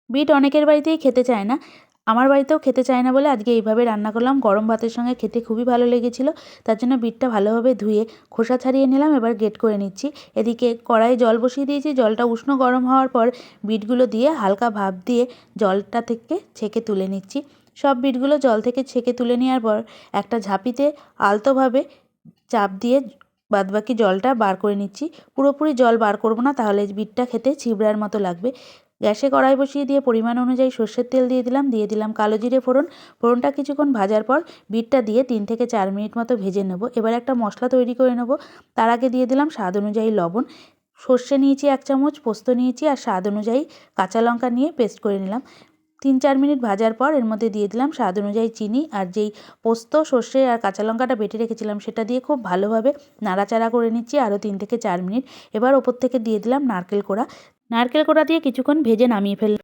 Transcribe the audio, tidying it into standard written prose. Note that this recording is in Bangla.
বিট অনেকের বাড়িতেই খেতে চায় না, আমার বাড়িতেও খেতে চায় না বলে আজকে এইভাবে রান্না করলাম। গরম ভাতের সঙ্গে খেতে খুবই ভালো লেগেছিলো। তার জন্য বিটটা ভালোভাবে ধুয়ে খোসা ছাড়িয়ে নিলাম, এবার গ্রেট করে নিচ্ছি। এদিকে কড়াইয়ে জল বসিয়ে দিয়েছি, জলটা উষ্ণ গরম হওয়ার পর বিটগুলো দিয়ে হালকা ভাপ দিয়ে জলটা থেকে ছেঁকে তুলে নিচ্ছি। সব বিটগুলো জল থেকে ছেঁকে তুলে নেওয়ার পর একটা ঝাঁপিতে আলতোভাবে চাপ দিয়ে বাদবাকি জলটা বার করে নিচ্ছি। পুরোপুরি জল বার করব না, তাহলে বিটটা খেতে ছিবড়ার মতো লাগবে। গ্যাসে কড়াই বসিয়ে দিয়ে পরিমাণ অনুযায়ী সর্ষের তেল দিয়ে দিলাম কালো জিরে ফোড়ন। ফোড়নটা কিছুক্ষণ ভাজার পর বিটটা দিয়ে 3 থেকে 4 মিনিট মতো ভেজে নেব। এবার একটা মশলা তৈরি করে নেব। তার আগে দিয়ে দিলাম স্বাদ অনুযায়ী লবণ। সর্ষে নিয়েছি 1 চামচ, পোস্ত নিয়েছি আর স্বাদ অনুযায়ী কাঁচা লঙ্কা নিয়ে পেস্ট করে নিলাম। 3-4 মিনিট ভাজার পর এর মধ্যে দিয়ে দিলাম স্বাদ অনুযায়ী চিনি, আর যেই পোস্ত, সর্ষে আর কাঁচা লঙ্কাটা বেটে রেখেছিলাম সেটা দিয়ে খুব ভালোভাবে নাড়াচাড়া করে নিচ্ছি আরও 3 থেকে 4 মিনিট। এবার ওপর থেকে দিয়ে দিলাম নারকেল কোড়া। নারকেল কোড়া দিয়ে কিছুক্ষণ ভেজে নামিয়ে ফেললাম।